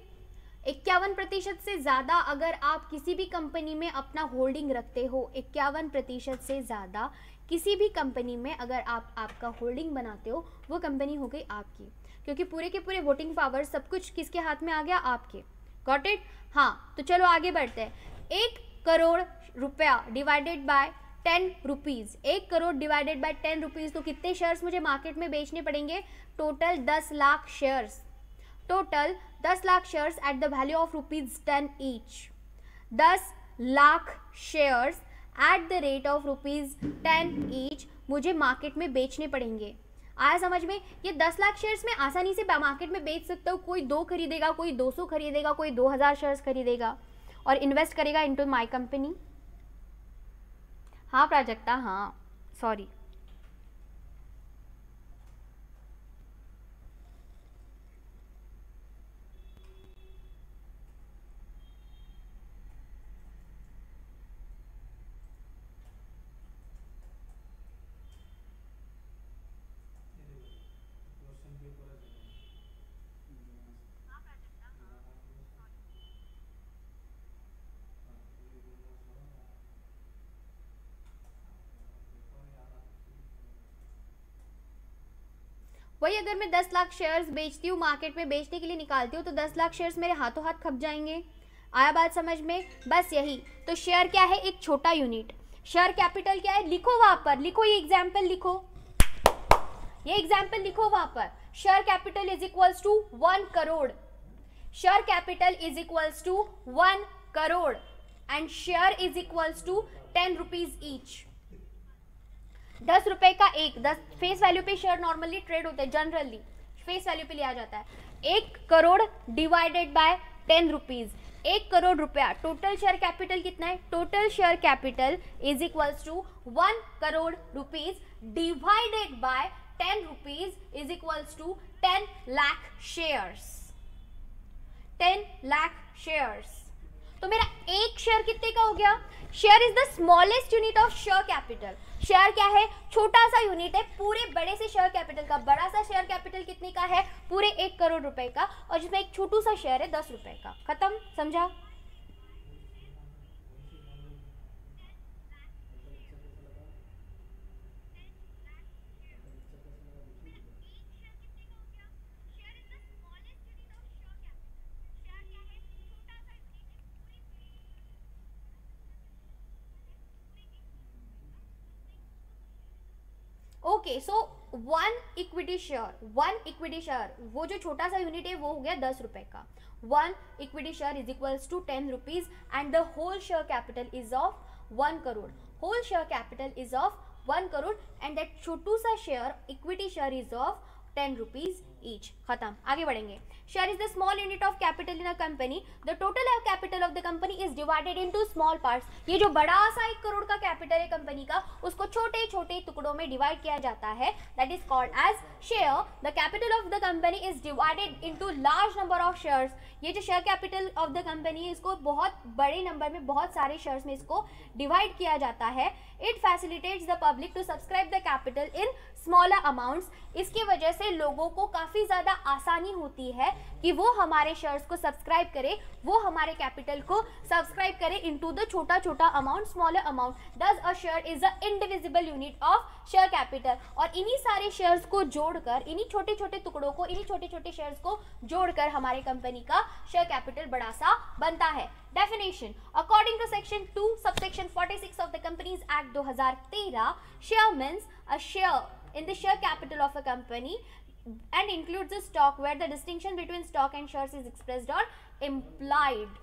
51% से ज्यादा अगर आप किसी भी कंपनी में अपना होल्डिंग रखते हो, 51% से ज्यादा किसी भी कंपनी में अगर आप आपका होल्डिंग बनाते हो, वो कंपनी हो गई आपकी, क्योंकि पूरे के पूरे वोटिंग पावर सब कुछ किसके हाथ में आ गया? आपके। Got it? हाँ, तो चलो आगे बढ़ते हैं। 1 करोड़ रुपया divided by 10 rupees, 1 crore divided by 10 rupees, तो कितने शेयर्स मुझे मार्केट में बेचने पड़ेंगे? Total 10 lakh shares, total 10 lakh shares at the value of ₹10 each. 10 lakh shares at the rate of ₹10 each मुझे मार्केट में बेचने पड़ेंगे। आया समझ में? ये 10 लाख शेयर्स में आसानी से मार्केट में बेच सकता हूँ। कोई 2 खरीदेगा, कोई 200 खरीदेगा, कोई 2000 शेयर्स खरीदेगा और इन्वेस्ट करेगा इनटू माय कंपनी। हाँ प्राजक्ता, हाँ सॉरी। वही अगर मैं 10 लाख शेयर्स बेचती हूँ, मार्केट में बेचने के लिए निकालती हूँ, तो 10 लाख शेयर्स मेरे हाथों हाथ खप जाएंगे। आया बात समझ में? बस यही तो। शेयर क्या है? एक छोटा यूनिट। शेयर कैपिटल क्या है? लिखो वहां पर, लिखो ये एग्जाम्पल, लिखो ये एग्जाम्पल, लिखो वहां पर। Share capital is equals to 1 crore. Share capital is equals to 1 crore and share is equals to 10 rupees each. 10 रुपए का एक 10 फेस वैल्यू पे शेयर नॉर्मली ट्रेड होते हैं, जनरली फेस वैल्यू पे लिया जाता है। 1 crore divided by 10 rupees, 1 crore रुपया। टोटल शेयर कैपिटल कितना है? Total share capital is equals to 1 crore rupees divided by 10 rupees is equals to 10 lakh shares. 10 lakh shares. तो मेरा एक शेयर कितने का हो गया? Share is the smallest unit of share capital. Share क्या है? छोटा सा यूनिट है पूरे बड़े से शेयर कैपिटल का। बड़ा सा शेयर कैपिटल कितने का है? पूरे 1 करोड़ रुपए का, और जिसमें एक छोटू सा शेयर है 10 रुपए का। खत्म, समझा? Okay, so one equity share, वो जो छोटा सा यूनिट है वो हो गया 10 रुपए का। 1 equity share is equals to 10 rupees and the whole share capital is of 1 crore. Whole share capital is of 1 crore and that छोटू सा share equity share is of 10 rupees each. खत्म, आगे बढ़ेंगे। Share is the small unit of capital in a company. The total capital of the company is divided into small parts. ये जो बड़ा सा 1 करोड़ का कैपिटल है कंपनी का, उसको छोटे छोटे टुकड़ों में डिवाइड किया जाता है, that is called as share. The capital of the company is divided into large number of shares. ये जो share capital of the company है, इसको बहुत बड़े नंबर में, बहुत सारे शेयर्स में इसको डिवाइड किया जाता है। It facilitates the public to subscribe the capital in smaller amounts. इसकी वजह से लोगों को काफ़ी ज़्यादा आसानी होती है कि वो हमारे शेयर्स को सब्सक्राइब करे, वो हमारे कैपिटल को सब्सक्राइब करे इनटू द छोटा छोटा amount, smaller amount. Thus a share is a indivisible unit of share capital. और इन्हीं सारे शेयर्स को जोड़कर, इन्हीं छोटे छोटे टुकड़ों को, इन्हीं छोटे छोटे शेयर्स को जोड़कर हमारे कंपनी का शेयर कैपिटल बड़ा सा बनता है। Definition: According to Section 2, Subsection 46 of the Companies Act 2013, share means a share in the share capital of a company and includes the stock where the distinction between stock and shares is expressed or implied.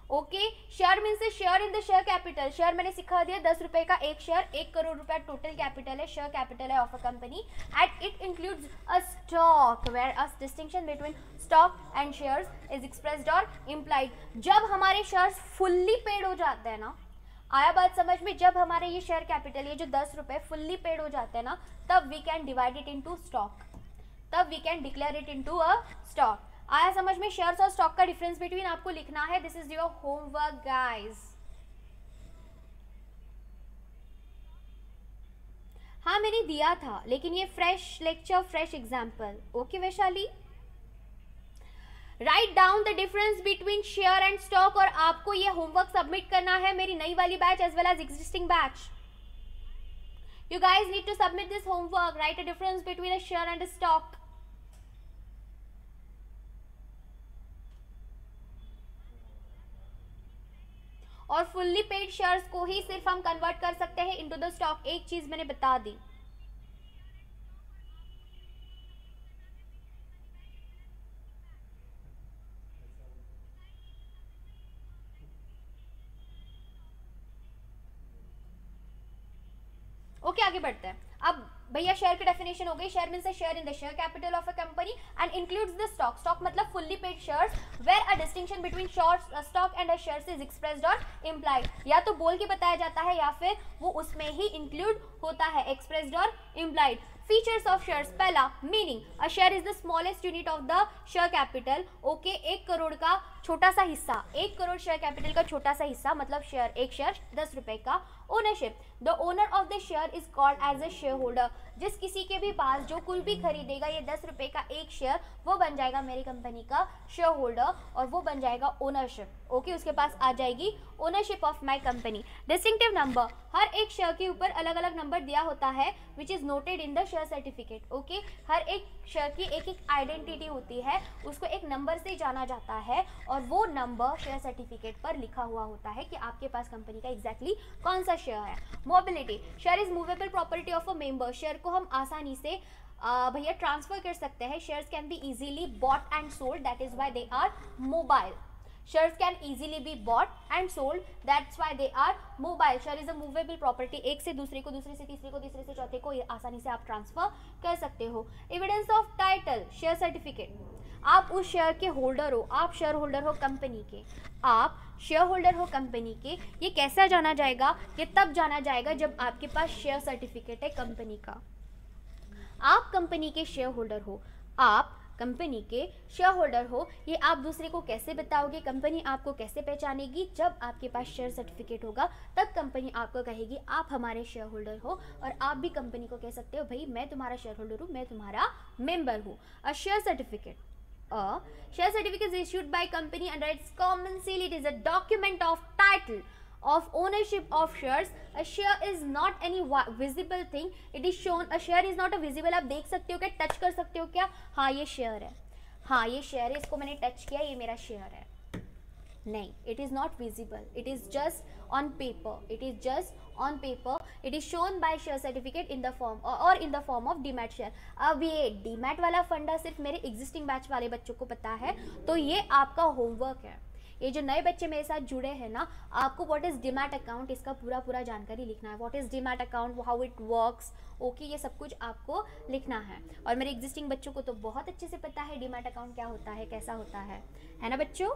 Okay, share means share in the share capital. Share मैंने सिखा दिया, 10 रुपए का एक share, 1 crore रुपया total capital है, share capital है of a company. And it includes a stock where a distinction between stock and shares is expressed और इम्प्लाइड। जब हमारे शेयर्स फुल्ली पेड हो जाते हैं ना, आया बात समझ में? जब हमारे ये शेयर कैपिटल, ये जो 10 रुपए फुल्ली पेड हो जाते हैं ना, तब we can divide it into stock, तब we can declare it into a stock. आया समझ में? शेयर्स और स्टॉक का डिफरेंस बिटवीन आपको लिखना है। This is your homework guys. हाँ, मैंने दिया था, लेकिन ये fresh lecture, fresh example. Okay Vaishali, write down the difference between share and stock. और आपको ये होमवर्क सबमिट करना है मेरी नई वाली batch as well as existing batch. You guys need to submit this homework. Write a difference between a share and a stock. और fully paid shares को ही सिर्फ हम कन्वर्ट कर सकते हैं इनटू द स्टॉक। एक चीज मैंने बता दी। ओके, आगे बढ़ते हैं। अब भैया शेयर की डेफिनेशन हो गई। Share means a share in the share capital of a company and includes the stock. Stock मतलब fully paid shares where a distinction between stock and a shares is expressed और implied. या तो बोल के बताया जाता है या फिर वो उसमें ही इंक्लूड होता है, एक्सप्रेस्ड और इम्प्लाइड। फीचर्स ऑफ शेयर्स, पहला meaning, a share is the smallest unit of the share capital. Okay, 1 crore का छोटा सा हिस्सा, 1 करोड़ शेयर कैपिटल का छोटा सा हिस्सा मतलब शेयर, एक शेयर 10 रुपए का। Ownership, the owner of the share is called as a share holder. जिस किसी के भी पास जो कुछ भी खरीदेगा ये 10 रुपए का एक शेयर, वो बन जाएगा मेरी कंपनी का शेयर होल्डर और वो बन जाएगा ओनरशिप। ओके, उसके पास आ जाएगी ownership of my company. Distinctive number, हर एक शेयर के ऊपर अलग अलग नंबर दिया होता है which is noted in the share certificate. Okay, हर एक शेयर की एक एक आइडेंटिटी होती है, उसको एक नंबर से जाना जाता है और वो नंबर शेयर सर्टिफिकेट पर लिखा हुआ होता है कि आपके पास कंपनी का एग्जैक्टली कौन सा शेयर है। Mobility, share is movable property of a member. Share को हम आसानी से भैया ट्रांसफर कर सकते हैं। Shares can be easily bought and sold, that is why they are mobile. Shares can easily be bought and sold, that's why they are mobile. Share is a movable property, एक से दूसरे को, दूसरे से तीसरे को, तीसरे से चौथे को आसानी से आप ट्रांसफर कर सकते हो। Evidence of title, share certificate, आप उस शेयर के होल्डर हो, आप शेयर होल्डर हो कंपनी के, आप शेयर होल्डर हो कंपनी के। ये कैसा जाना जाएगा? ये तब जाना जाएगा जब आपके पास शेयर सर्टिफिकेट है कंपनी का। आप कंपनी के शेयर होल्डर हो, आप कंपनी के शेयर होल्डर हो। ये आप दूसरे को कैसे बताओगे, कंपनी आपको कैसे पहचानेगी? जब आपके पास शेयर सर्टिफिकेट होगा तब कंपनी आपको कहेगी आप हमारे शेयर होल्डर हो, और आप भी कंपनी को कह सकते हो भाई मैं तुम्हारा शेयर होल्डर हूँ, मैं तुम्हारा मेंबर हूँ। A share certificate share certificate is issued by company under its common seal. It is a document of title of ownership of shares. A share is not any visible thing. It is shown. A share is not a visible. आप देख सकते हो क्या, touch कर सकते हो क्या? हाँ ये शेयर है, हाँ ये शेयर है, इसको मैंने टच किया, ये मेरा शेयर है। नहीं, it is not visible. It is just on paper. It is just on paper. It is shown by share certificate in the form or in the form of demat share. अब ये demat वाला फंडा सिर्फ मेरे existing batch वाले बच्चों को पता है, तो ये आपका होमवर्क है। ये जो नए बच्चे मेरे साथ जुड़े हैं ना, आपको व्हाट इज डीमैट अकाउंट, इसका पूरा जानकारी लिखना है। What is demat account, how it works, okay, ये सब कुछ आपको लिखना है। और मेरे एग्जिस्टिंग बच्चों को तो बहुत अच्छे से पता है डीमैट अकाउंट क्या होता है, कैसा होता है ना बच्चों?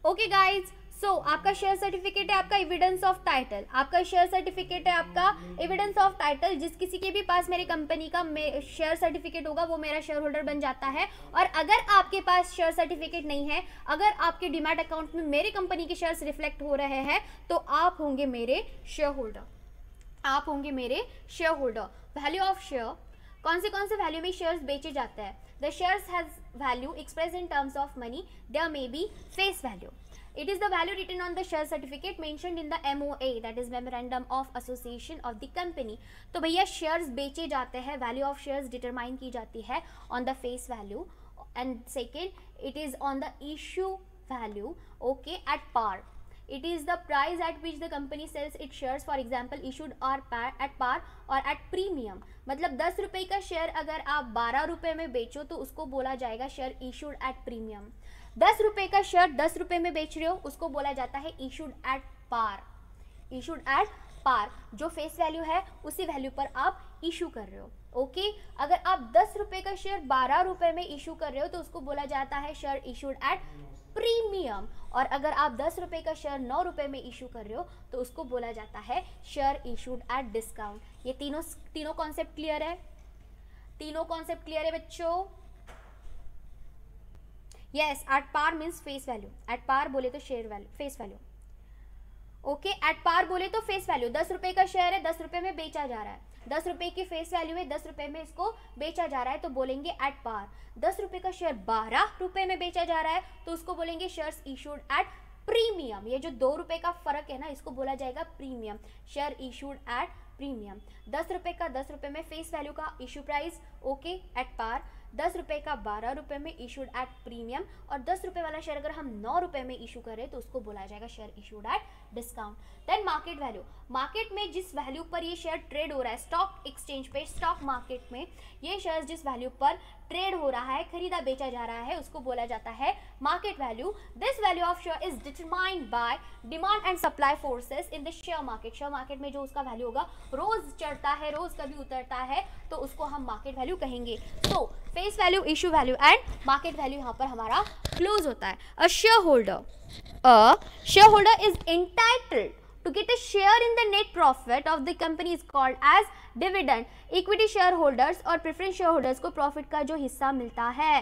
ओके गाइज, सो आपका शेयर सर्टिफिकेट है आपका एविडेंस ऑफ टाइटल, आपका शेयर सर्टिफिकेट है आपका एविडेंस ऑफ टाइटल। जिस किसी के भी पास मेरी कंपनी का शेयर सर्टिफिकेट होगा वो मेरा शेयर होल्डर बन जाता है। और अगर आपके पास शेयर सर्टिफिकेट नहीं है, अगर आपके डीमैट अकाउंट में मेरी कंपनी के शेयर्स रिफ्लेक्ट हो रहे हैं, तो आप होंगे मेरे शेयर होल्डर, आप होंगे मेरे share holder. Value of share, कौन से वैल्यू में शेयर्स बेचे जाते हैं? The shares has value expressed in terms of money. There may be face value. It is the value written on the share certificate mentioned in the MOA, that is Memorandum of Association of the company. तो भैया shares बेचे जाते हैं, value of shares determine की जाती है on the face value, and second it is on the issue value, okay, at par. It is the price at which the company sells its shares, for example issued or at par or at premium. मतलब 10 रुपये का share अगर आप 12 रुपये में बेचो तो उसको बोला जाएगा शेयर इशूड एट प्रीमियम। 10 रुपये का शेयर 10 रुपये में बेच रहे हो उसको बोला जाता है issued at par, issued at par. जो फेस वैल्यू है उसी वैल्यू पर आप इशू कर रहे हो, ओके। अगर आप 10 रुपये का शेयर 12 रुपये में इशू कर रहे हो तो उसको बोला जाता है शेयर इशूड एट प्रीमियम। और अगर आप 10 रुपये का शेयर 9 रुपये में इशू कर रहे हो तो उसको बोला जाता है शेयर इशूड एट डिस्काउंट। ये तीनों कॉन्सेप्ट क्लियर है? तीनों कॉन्सेप्ट क्लियर है बच्चों? Yes, at par means face value, at par बोले तो share value, face value, okay. At par बोले तो फेस वैल्यू, 10 रुपये का शेयर है 10 रुपये में बेचा जा रहा है, 10 रुपये की फेस वैल्यू है, 10 रुपये में इसको बेचा जा रहा है तो बोलेंगे एट पार। 10 रुपये का शेयर 12 रुपये में बेचा जा रहा है तो उसको बोलेंगे शेयर्स इशूड एट प्रीमियम। ये जो 2 रुपये का फर्क है ना, इसको बोला जाएगा premium, share issued at premium. 10 रुपये का 10 रुपये में फेस वैल्यू का issue price, okay, at par. 10 रुपये का 12 रुपये में इशूड एट प्रीमियम। और 10 रुपये वाला शेयर अगर हम 9 रुपये में इशू करें तो उसको बोला जाएगा share issued at discount. Then market value, market में जिस वैल्यू पर ये शेयर ट्रेड हो रहा है, स्टॉक एक्सचेंज पे, स्टॉक मार्केट में ये शेयर जिस वैल्यू पर ट्रेड हो रहा है, खरीदा बेचा जा रहा है, उसको बोला जाता है market value. This value of share is determined by demand and supply forces in the share market. Share market में जो उसका वैल्यू होगा, रोज चढ़ता है रोज कभी उतरता है, तो उसको हम मार्केट वैल्यू कहेंगे। तो face value, issue value and market value यहाँ पर हमारा क्लोज होता है। अ share holder is entitled to get a share in the net profit of the company is called as dividend. Equity shareholders और preference shareholders को profit का जो हिस्सा मिलता है,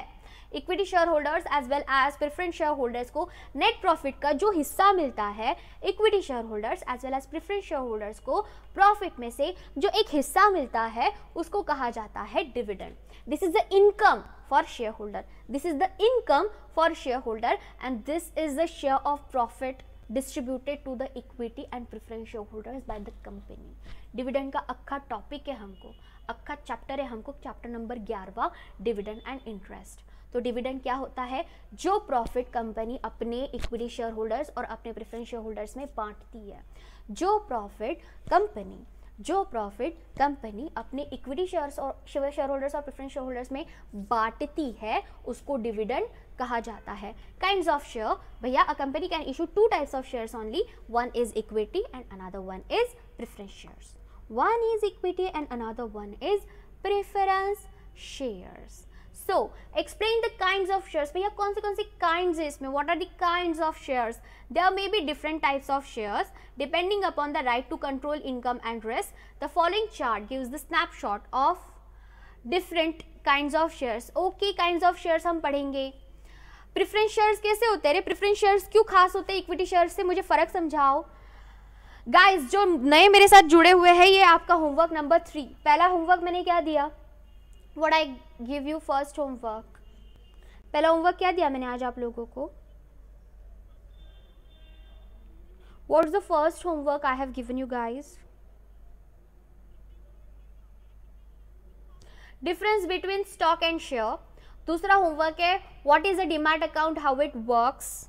equity shareholders as well as preference shareholders को net profit का जो हिस्सा मिलता है, equity shareholders as well as preference shareholders को profit में से जो एक हिस्सा मिलता है उसको कहा जाता है dividend. This is the income for shareholder. This is the income for shareholder and this is the share of profit distributed to the equity and preference share holders by the company. Dividend का अक्खा topic है हमको, अक्खा chapter है हमको, chapter number 11 dividend and interest. तो dividend क्या होता है? जो प्रॉफिट कंपनी अपने इक्विटी शेयर होल्डर्स और अपने प्रेफरेंस शेयर होल्डर्स में बांटती है, जो प्रॉफिट कंपनी अपने इक्विटी शेयर्स और शेयर होल्डर्स और प्रेफरेंस शेयर होल्डर्स में बांटती है, उसको डिविडेंड कहा जाता है। काइंड्स ऑफ शेयर, भैया a company can issue 2 types of shares only, one is equity and another one is preference shares. One is equity and another one is preference shares. So explain the kinds of shares. भैया कौन सी kinds है इसमें? What are the kinds of shares? There may be different types of shares depending upon the right to control income and risk. The following chart gives the snapshot of different kinds of shares. Okay, kinds of shares हम पढ़ेंगे. Preference shares कैसे होते हैं? Preference shares क्यों खास होते हैं equity shares से? मुझे फर्क समझाओ गाइस. जो नए मेरे साथ जुड़े हुए हैं, ये आपका होमवर्क नंबर 3. पहला होमवर्क मैंने क्या दिया? What I give you first homework. पहला होमवर्क क्या दिया मैंने आज आप लोगों को? What is the first homework I have given you guys? Difference between stock and share. दूसरा होमवर्क है what is a demat account, how it works.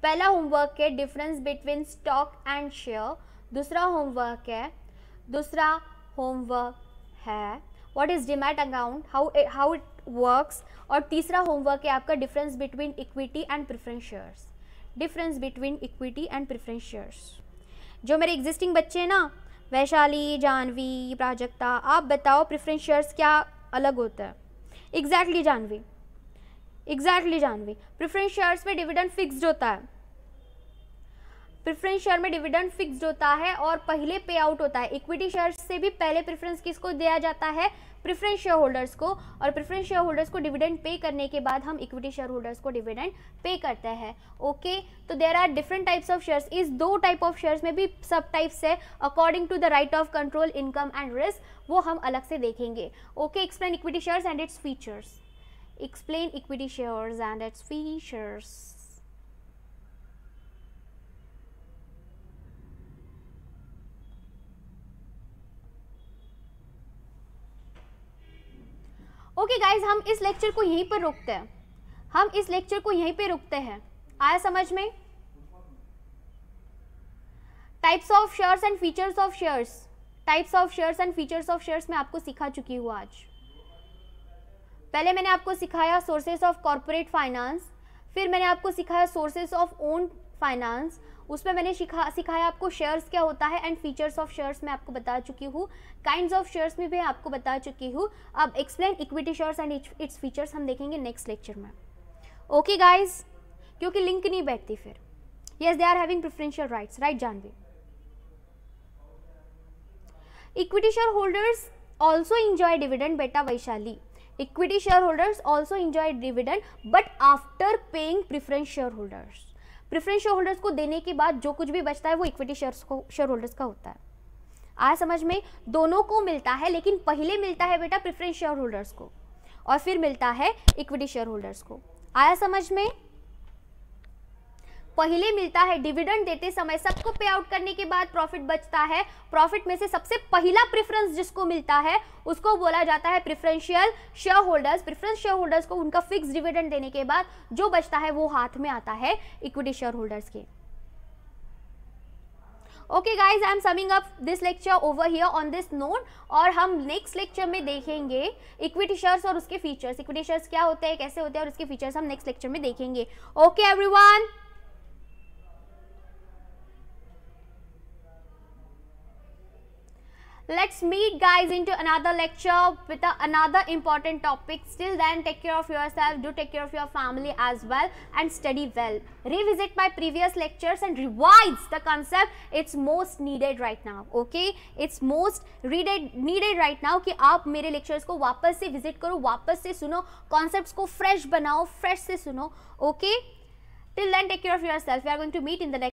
पहला होमवर्क है difference between stock and share. दूसरा होमवर्क है what is demat account, how it works. और तीसरा homework है आपका difference between equity and preference shares. Difference between equity and preference shares. जो मेरे एग्जिस्टिंग बच्चे हैं ना, वैशाली, जानवी, प्राजक्ता, आप बताओ प्रेफरेंस शेयर्स क्या अलग होता है? एग्जैक्टली जानवी. प्रेफरेंस शेयर्स में डिविडेंड फिक्स्ड होता है. प्रेफरेंस शेयर में डिविडेंड फिक्स्ड होता है और पहले पे आउट होता है. इक्विटी शेयर्स से भी पहले प्रेफरेंस किसको दिया जाता है? प्रेफरेंस शेयर होल्डर्स को. और प्रेफरेंस शेयर होल्डर्स को डिविडेंड पे करने के बाद हम इक्विटी शेयर होल्डर्स को डिविडेंड पे करते हैं. ओके, तो there are different types of shares. इस 2 टाइप ऑफ शेयर्स में भी सब टाइप्स है according to the right of control income and risk. वो हम अलग से देखेंगे. Okay, explain equity shares and its features. Explain equity shares and its features. Okay guys, हम इस लेक्चर को यहीं पर रुकते हैं. आया समझ में? Types of shares and features of shares. Types of shares and features of shares मैं आपको सिखा चुकी हूँ आज. पहले मैंने आपको सिखाया सोर्सेस ऑफ कॉर्पोरेट फाइनेंस, फिर मैंने आपको सिखाया सोर्सेस ऑफ ओन फाइनेंस. उसमें मैंने सिखाया आपको शेयर्स क्या होता है एंड फीचर्स ऑफ शेयर्स मैं आपको बता चुकी हूँ. काइंड्स ऑफ शेयर्स में भी आपको बता चुकी हूँ. अब explain equity shares and its features हम देखेंगे नेक्स्ट लेक्चर में. ओके गाइज, क्योंकि लिंक नहीं बैठती फिर. Yes, they are having preferential rights, right Janvi? Equity share holders also enjoy dividend. बेटा Vaishali, equity share holders also enjoy dividend but after paying preference share holders. Preference share holders को देने के बाद जो कुछ भी बचता है वो इक्विटी शेयर होल्डर्स का होता है. आया समझ में? दोनों को मिलता है, लेकिन पहले मिलता है बेटा प्रेफरेंस शेयर होल्डर्स को और फिर मिलता है इक्विटी शेयर होल्डर्स को. आया समझ में? पहले मिलता है डिविडेंड देते समय, सबको पे आउट करने के बाद प्रॉफिट बचता है. प्रॉफिट में से सबसे पहला प्रेफरेंस जिसको मिलता है उसको बोला जाता है preferential share holders. Preference share holders को उनका फिक्स डिविडेंड देने के बाद जो बचता है वो हाथ में आता है इक्विटी शेयर होल्डर्स के. Okay guys, I am summing up this lecture over here on this note. और हम नेक्स्ट लेक्चर में देखेंगे इक्विटी शेयर्स और उसके फीचर्स. इक्विटी शेयर्स क्या होते हैं, कैसे होते हैं और उसके फीचर्स हम नेक्स्ट लेक्चर में देखेंगे. Okay everyone, let's meet guys into another lecture with another important topic. Till then, take care of yourself, do take care of your family as well, and study well. Revisit my previous lectures and revise the concept. It's most needed right now. Okay, it's most needed right now कि आप मेरे lectures को वापस से visit करो, वापस से सुनो, concepts को fresh बनाओ, fresh से सुनो. Okay, till then, take care of yourself. We are going to meet in the next